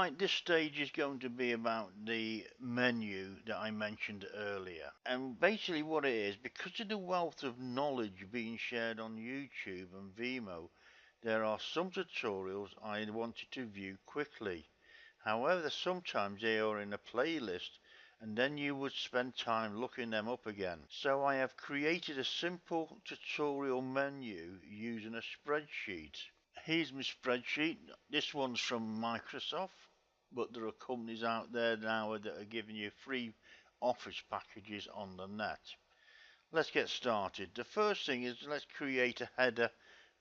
Right, this stage is going to be about the menu that I mentioned earlier. And basically what it is, because of the wealth of knowledge being shared on YouTube and Vimeo, there are some tutorials I wanted to view quickly. However, sometimes they are in a playlist and then you would spend time looking them up again. So I have created a simple tutorial menu using a spreadsheet. Here's my spreadsheet. This one's from Microsoft, but there are companies out there now that are giving you free Office packages on the net. Let's get started. The first thing is let's create a header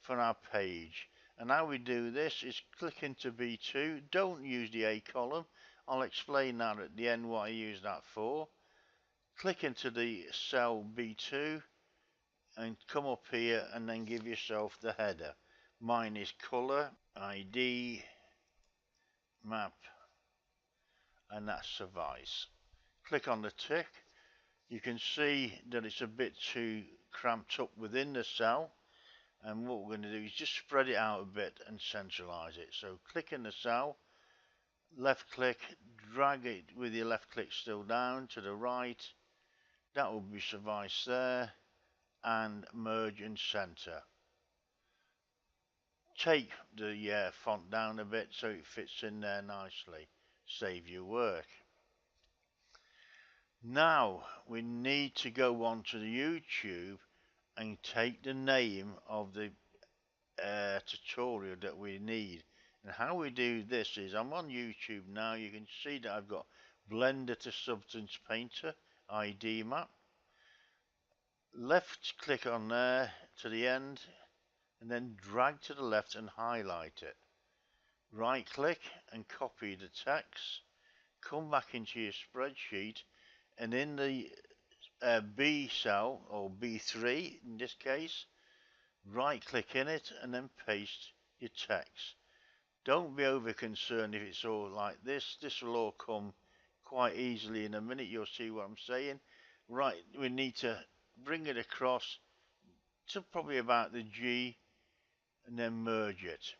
for our page. And how we do this is click into B2. Don't use the A column. I'll explain that at the end what I use that for. Click into the cell B2 and come up here and then give yourself the header. Mine is color, ID, map, and that suffice. Click on the tick. You can see that it's a bit too cramped up within the cell, and what we're going to do is just spread it out a bit and centralize it. So click in the cell, left click, drag it with your left click still down to the right. That will be suffice there, and merge and center. Take the font down a bit so it fits in there nicely. Save your work. Now we need to go on to the YouTube and take the name of the tutorial that we need. And how we do this is, I'm on YouTube now. You can see that I've got Blender to Substance Painter ID map. Left click on there to the end and then drag to the left and highlight it. Right click and copy the text. Come back into your spreadsheet and in the B cell, or B3 in this case, right click in it and then paste your text. Don't be over concerned if it's all like this. This will all come quite easily in a minute. You'll see what I'm saying. Right, we need to bring it across to probably about the G and then merge it.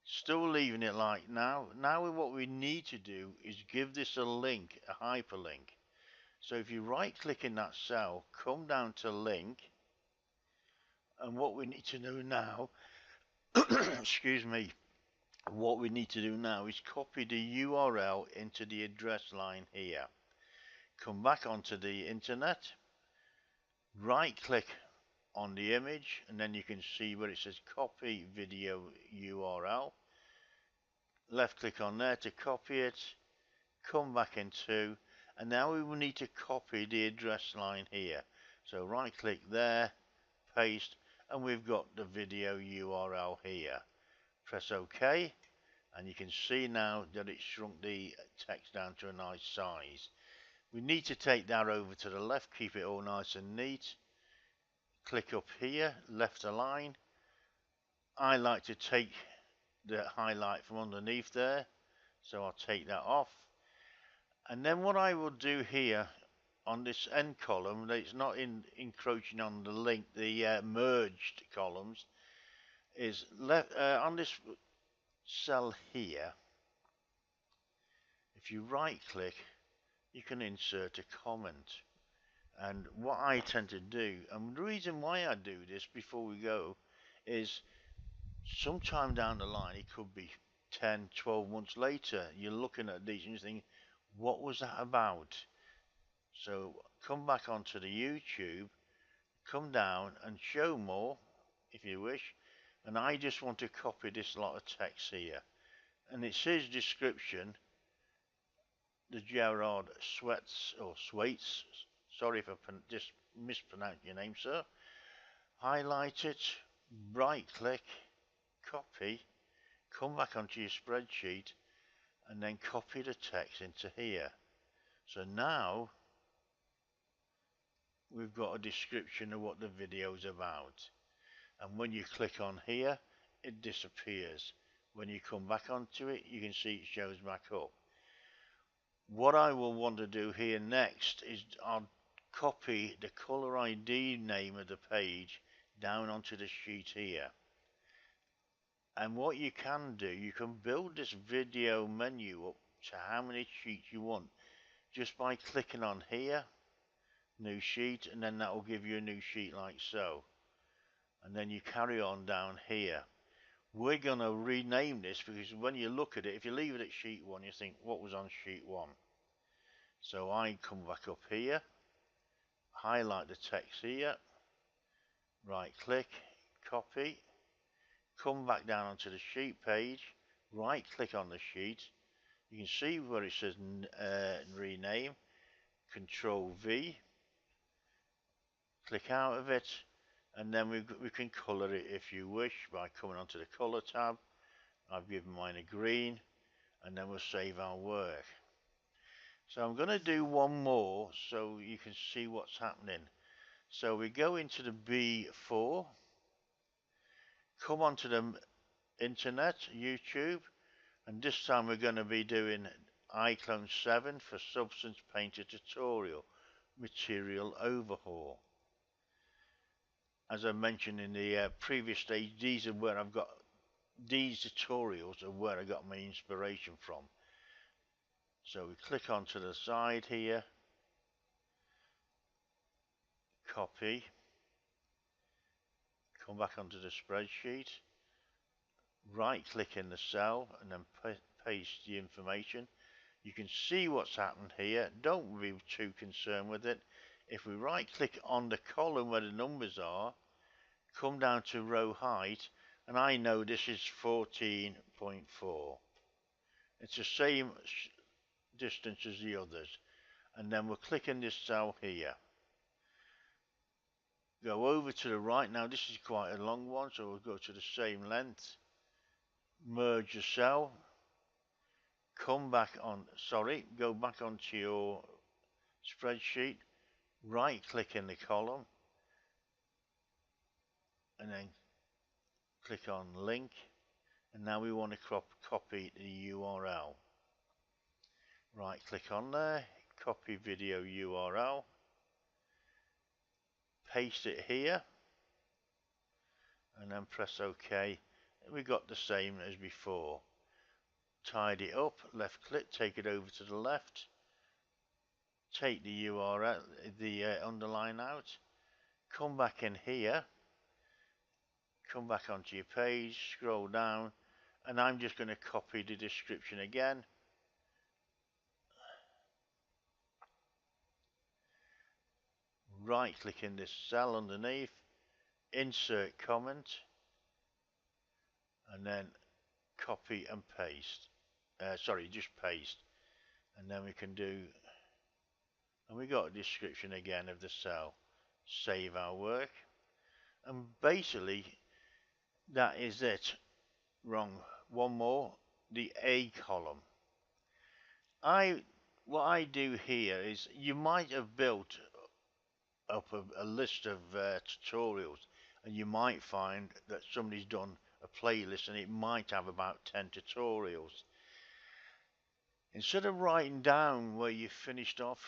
Still leaving it like now. Now what we need to do is give this a link, a hyperlink. So if you right click in that cell, come down to link, and what we need to do now, excuse me, what we need to do now is copy the URL into the address line here. Come back onto the internet, right click on the image, and then you can see where it says copy video URL. Left click on there to copy it, come back into, and now we will need to copy the address line here. So right click there, paste, and we've got the video URL here. Press OK, and you can see now that it's shrunk the text down to a nice size. We need to take that over to the left, keep it all nice and neat. Click up here, left align. I like to take the highlight from underneath there, so I'll take that off. And then what I will do here on this end column, that it's not encroaching on the link, the merged columns, is left on this cell here. If you right click, you can insert a comment. And what I tend to do, and the reason why I do this before we go, is sometime down the line, it could be 10, 12 months later, you're looking at these and you think, what was that about? So come back onto the YouTube, come down and show more if you wish, and I just want to copy this lot of text here, and it says description, the Gerard Sweats or Swaits, sorry if I just mispronounced your name, sir. Highlight it, right click, copy, come back onto your spreadsheet and then copy the text into here. So now we've got a description of what the video is about, and when you click on here it disappears. When you come back onto it, you can see it shows back up. What I will want to do here next is I'll copy the color ID name of the page down onto the sheet here, And what you can do, you can build this video menu up to how many sheets you want just by clicking on here, new sheet, and then that will give you a new sheet like so. And then you carry on down here. We're going to rename this because when you look at it, if you leave it at sheet 1, you think, what was on sheet 1? So I come back up here, highlight the text here, right click, copy, come back down onto the sheet page, right click on the sheet. You can see where it says rename, Control V, click out of it, and then we can color it if you wish by coming onto the color tab. I've given mine a green, and then we'll save our work. So I'm going to do one more so you can see what's happening. So we go into the B4, come onto the internet, YouTube, and this time we're going to be doing iClone 7 for Substance Painter tutorial, material overhaul. As I mentioned in the previous stage, these tutorials are where I got my inspiration from. So we click onto the side here, copy, come back onto the spreadsheet, right click in the cell and then paste the information. You can see what's happened here. Don't be too concerned with it. If we right click on the column where the numbers are, come down to row height, and I know this is 14.4. It's the same distance as the others. And then we'll click in this cell here. Go over to the right. Now this is quite a long one, so we'll go to the same length. Merge the cell. Come back on, go back onto your spreadsheet. Right click in the column. And then click on link. And now we want to copy the URL. Right click on there. Copy video URL. Paste it here. And then press OK. We got the same as before. Tidy it up, left click, take it over to the left, take the URL, the underline out, come back in here, come back onto your page, scroll down, and I'm just going to copy the description again. Right click in this cell underneath, insert comment, and then copy and paste. Just paste. And then we can do, and we got a description again of the cell. Save our work. And basically, that is it. Wrong. One more. The A column. What I do here is, you might have built up a list of tutorials, and you might find that somebody's done a playlist and it might have about 10 tutorials. Instead of writing down where you finished off,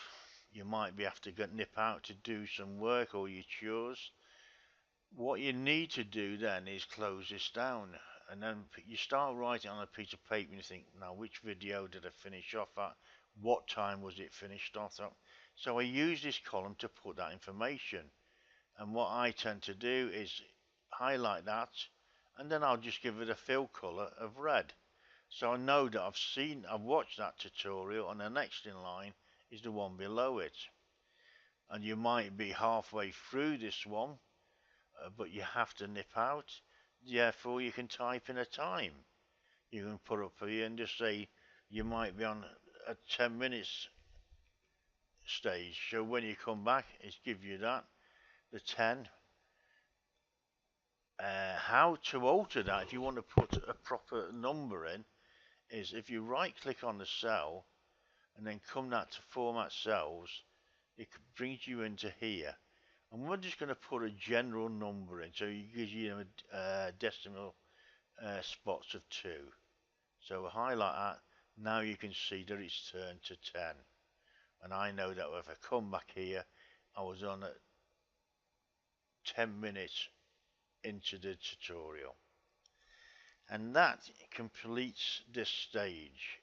you might be have to nip out to do some work or your chores. What you need to do then is close this down, and then you start writing on a piece of paper and you think, now which video did I finish off at? What time was it finished off at? So I use this column to put that information, and what I tend to do is highlight that, and then I'll just give it a fill color of red. So I know that I've watched that tutorial, and the next in line is the one below it. And you might be halfway through this one, but you have to nip out. Therefore, you can type in a time. You can put up here and just say you might be on a 10 minutes stage. So when you come back, it's give you that, the 10. How to alter that, if you want to put a proper number in, is if you right click on the cell and then come that to format cells, it brings you into here, and we're just going to put a general number in, so it gives you decimal spots of 2. So we'll highlight that. Now you can see that it's turned to 10, and I know that if I come back here, I was on 10 minutes into the tutorial. And that completes this stage.